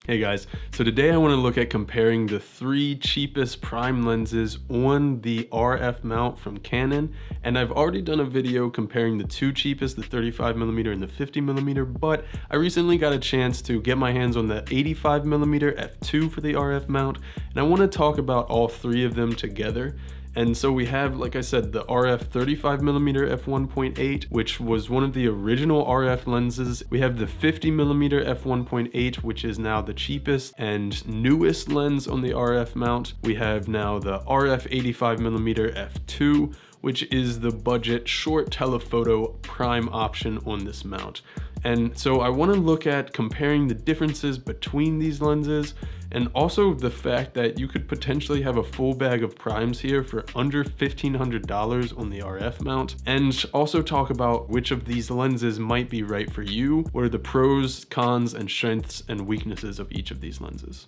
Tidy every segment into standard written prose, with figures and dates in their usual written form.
Hey guys, so today I want to look at comparing the 3 cheapest prime lenses on the RF mount from Canon, and I've already done a video comparing the 2 cheapest, the 35mm and the 50mm, but I recently got a chance to get my hands on the 85mm f2 for the RF mount, and I want to talk about all 3 of them together. And so we have, like I said, the RF 35mm f1.8, which was one of the original RF lenses. We have the 50mm f1.8, which is now the cheapest and newest lens on the RF mount. We have now the RF 85mm f2, which is the budget short telephoto prime option on this mount. And so I want to look at comparing the differences between these lenses, and also the fact that you could potentially have a full bag of primes here for under $1,500 on the RF mount, and also talk about which of these lenses might be right for you. What are the pros, cons, and strengths and weaknesses of each of these lenses?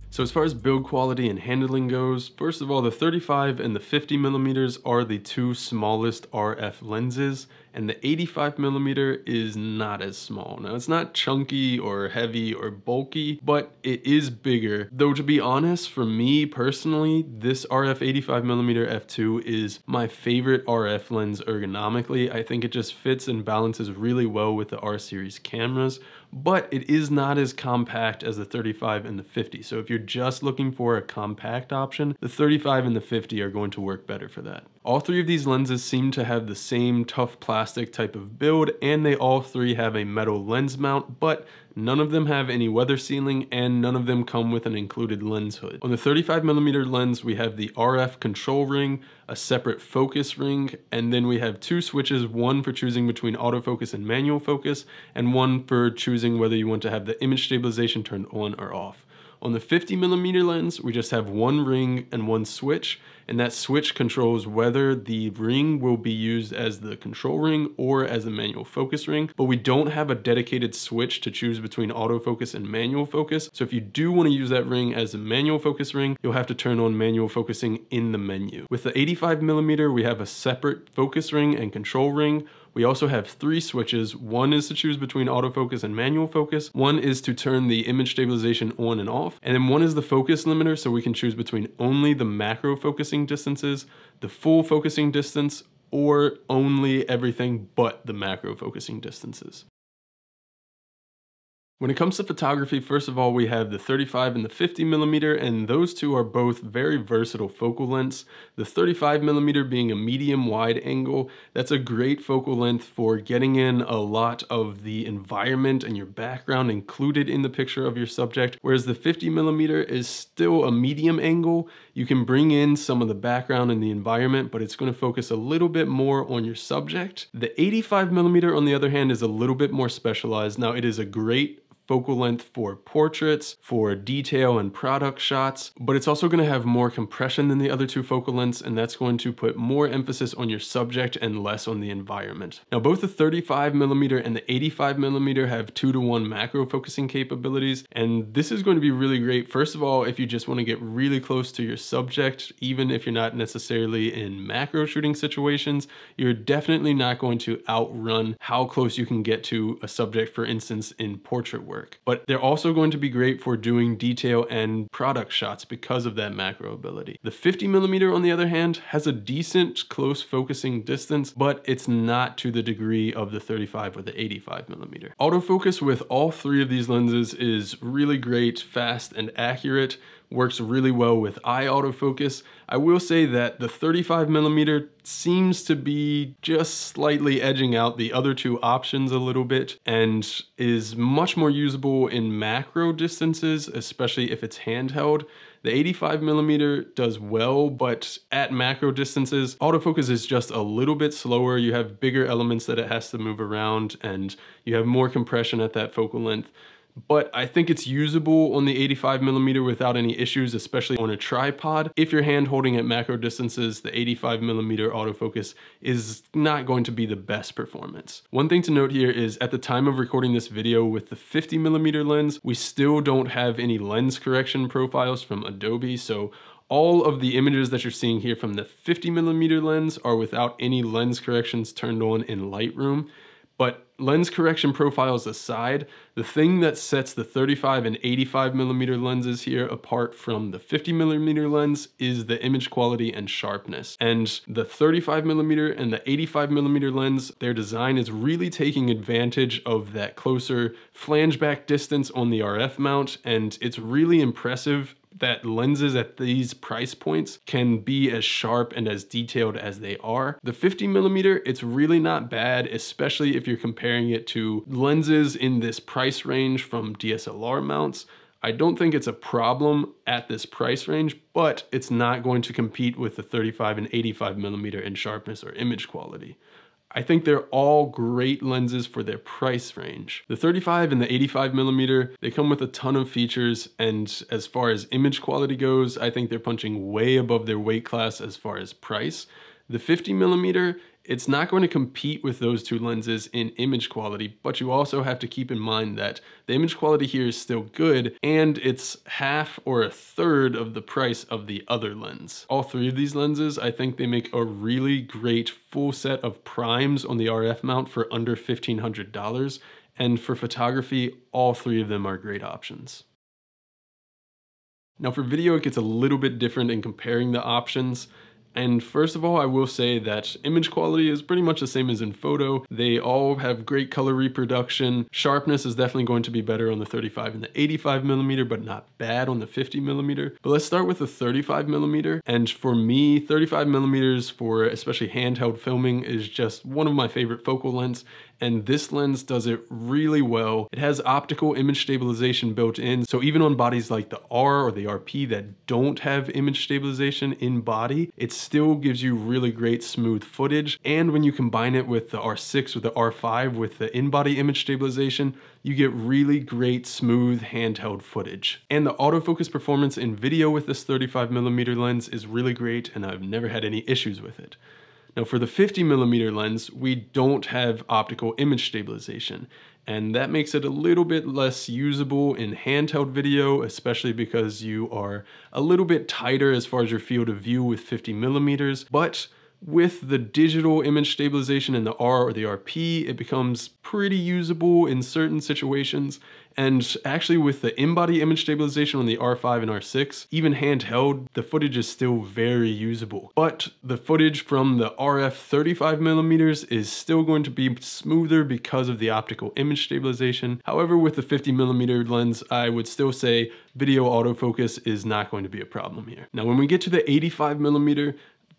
So as far as build quality and handling goes, first of all, the 35 and the 50mm are the 2 smallest RF lenses, and the 85mm is not as small. Now, it's not chunky or heavy or bulky, but it is bigger. Though to be honest, for me personally, this RF 85mm f2 is my favorite RF lens ergonomically. I think it just fits and balances really well with the R series cameras, but it is not as compact as the 35 and the 50. So if you're just looking for a compact option, the 35 and the 50 are going to work better for that. All 3 of these lenses seem to have the same tough plastic type of build, and they all 3 have a metal lens mount, but none of them have any weather sealing, and none of them come with an included lens hood. On the 35mm lens, we have the RF control ring, a separate focus ring, and then we have 2 switches, one for choosing between autofocus and manual focus, and one for choosing whether you want to have the image stabilization turned on or off. On the 50mm lens, we just have 1 ring and 1 switch, and that switch controls whether the ring will be used as the control ring or as a manual focus ring, but we don't have a dedicated switch to choose between autofocus and manual focus. So if you do want to use that ring as a manual focus ring, you'll have to turn on manual focusing in the menu. With the 85mm, we have a separate focus ring and control ring. We also have 3 switches. 1 is to choose between autofocus and manual focus. 1 is to turn the image stabilization on and off. And then 1 is the focus limiter, so we can choose between only the macro focusing distances, the full focusing distance, or only everything but the macro focusing distances. When it comes to photography, first of all, we have the 35 and the 50mm, and those 2 are both very versatile focal lengths. The 35mm being a medium wide angle, that's a great focal length for getting in a lot of the environment and your background included in the picture of your subject, whereas the 50mm is still a medium angle. You can bring in some of the background and the environment, but it's going to focus a little bit more on your subject. The 85mm, on the other hand, is a little bit more specialized. Now, it is a great focal length for portraits, for detail and product shots, but it's also going to have more compression than the other 2 focal lengths, and that's going to put more emphasis on your subject and less on the environment. Now, both the 35mm and the 85mm have 2:1 macro focusing capabilities, and this is going to be really great. First of all, if you just want to get really close to your subject, even if you're not necessarily in macro shooting situations, you're definitely not going to outrun how close you can get to a subject, for instance, in portrait work. But they're also going to be great for doing detail and product shots because of that macro ability. The 50mm, on the other hand, has a decent close focusing distance, but it's not to the degree of the 35 or the 85mm. Autofocus with all 3 of these lenses is really great, fast, and accurate. Works really well with eye autofocus. I will say that the 35mm seems to be just slightly edging out the other 2 options a little bit, and is much more usable in macro distances, especially if it's handheld. The 85mm does well, but at macro distances, autofocus is just a little bit slower. You have bigger elements that it has to move around, and you have more compression at that focal length. But I think it's usable on the 85mm without any issues, especially on a tripod. If you're hand holding at macro distances, the 85mm autofocus is not going to be the best performance. One thing to note here is at the time of recording this video with the 50mm lens, we still don't have any lens correction profiles from Adobe, so all of the images that you're seeing here from the 50mm lens are without any lens corrections turned on in Lightroom. But lens correction profiles aside, the thing that sets the 35 and 85 millimeter lenses here apart from the 50 millimeter lens is the image quality and sharpness. And the 35 millimeter and the 85 millimeter lens, their design is really taking advantage of that closer flange back distance on the RF mount, and it's really impressive that lenses at these price points can be as sharp and as detailed as they are. The 50 millimeter, it's really not bad, especially if you're comparing it to lenses in this price range from DSLR mounts. I don't think it's a problem at this price range, but it's not going to compete with the 35 and 85 millimeter in sharpness or image quality. I think they're all great lenses for their price range. The 35 and the 85 millimeter, they come with a ton of features, and as far as image quality goes, I think they're punching way above their weight class as far as price. The 50 millimeter, it's not going to compete with those two lenses in image quality, but you also have to keep in mind that the image quality here is still good, and it's half or a third of the price of the other lens. All three of these lenses, I think they make a really great full set of primes on the RF mount for under $1,500, and for photography, all three of them are great options. Now for video, it gets a little bit different in comparing the options. And first of all, I will say that image quality is pretty much the same as in photo. They all have great color reproduction. Sharpness is definitely going to be better on the 35 and the 85 millimeter, but not bad on the 50 millimeter. But let's start with the 35 millimeter. And for me, 35 millimeters for especially handheld filming is just one of my favorite focal lengths. And this lens does it really well. It has optical image stabilization built in. So even on bodies like the R or the RP that don't have image stabilization in body, it still gives you really great smooth footage. And when you combine it with the R6 or the R5 with the in-body image stabilization, you get really great smooth handheld footage. And the autofocus performance in video with this 35 millimeter lens is really great, and I've never had any issues with it. Now for the 50 millimeter lens, we don't have optical image stabilization, and that makes it a little bit less usable in handheld video, especially because you are a little bit tighter as far as your field of view with 50 millimeters. But with the digital image stabilization in the R or the RP, it becomes pretty usable in certain situations. And actually with the in-body image stabilization on the R5 and R6, even handheld, the footage is still very usable. But the footage from the RF 35 millimeters is still going to be smoother because of the optical image stabilization. However, with the 50 millimeter lens, I would still say video autofocus is not going to be a problem here. Now, when we get to the 85 millimeter,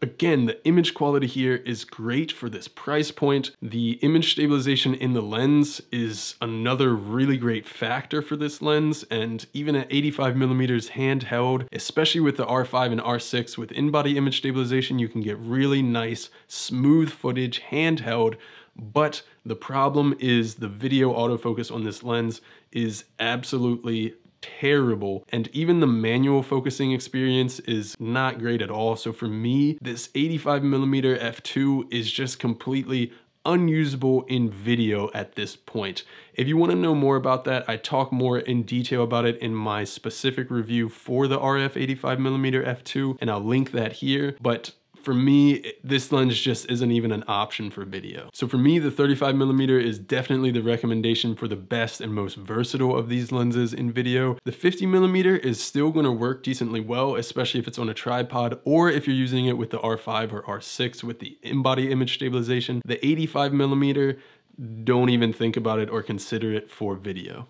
again, the image quality here is great for this price point. The image stabilization in the lens is another really great factor for this lens, and even at 85 millimeters handheld, especially with the R5 and R6 with in-body image stabilization, you can get really nice, smooth footage handheld. But the problem is the video autofocus on this lens is absolutely terrible, and even the manual focusing experience is not great at all. So for me, this 85 millimeter f2 is just completely unusable in video at this point. If you want to know more about that, I talk more in detail about it in my specific review for the RF 85 millimeter f2, and I'll link that here. But for me, this lens just isn't even an option for video. So for me, the 35 millimeter is definitely the recommendation for the best and most versatile of these lenses in video. The 50 millimeter is still going to work decently well, especially if it's on a tripod or if you're using it with the R5 or R6 with the in-body image stabilization. The 85 millimeter, don't even think about it or consider it for video.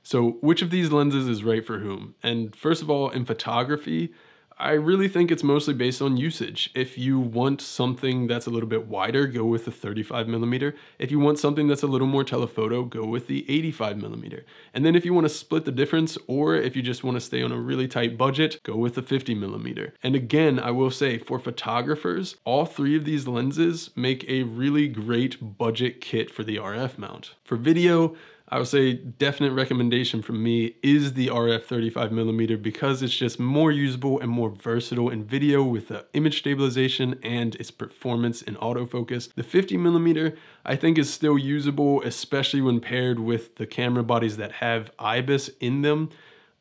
So which of these lenses is right for whom? And first of all, in photography, I really think it's mostly based on usage. If you want something that's a little bit wider, go with the 35 millimeter. If you want something that's a little more telephoto, go with the 85 millimeter. And then if you want to split the difference, or if you just want to stay on a really tight budget, go with the 50 millimeter. And again, I will say for photographers, all three of these lenses make a really great budget kit for the RF mount. For video, I would say definite recommendation from me is the RF 35 millimeter because it's just more usable and more versatile in video with the image stabilization and its performance in autofocus. The 50 millimeter I think is still usable, especially when paired with the camera bodies that have IBIS in them.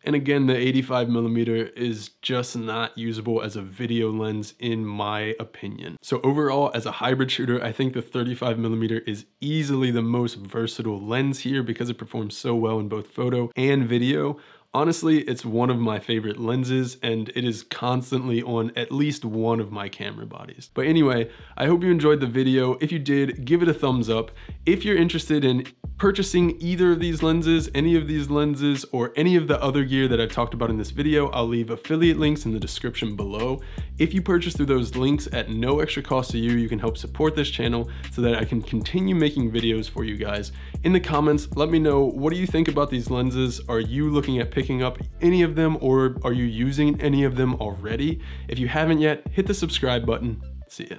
And again, the 85mm is just not usable as a video lens in my opinion. So overall, as a hybrid shooter, I think the 35mm is easily the most versatile lens here because it performs so well in both photo and video. Honestly, it's one of my favorite lenses and it is constantly on at least one of my camera bodies. But anyway, I hope you enjoyed the video. If you did, give it a thumbs up. If you're interested in purchasing either of these lenses, any of these lenses, or any of the other gear that I've talked about in this video, I'll leave affiliate links in the description below. If you purchase through those links at no extra cost to you, you can help support this channel so that I can continue making videos for you guys. In the comments, let me know, what do you think about these lenses? Are you looking at picking up any of them, or are you using any of them already? If you haven't yet, hit the subscribe button. See ya.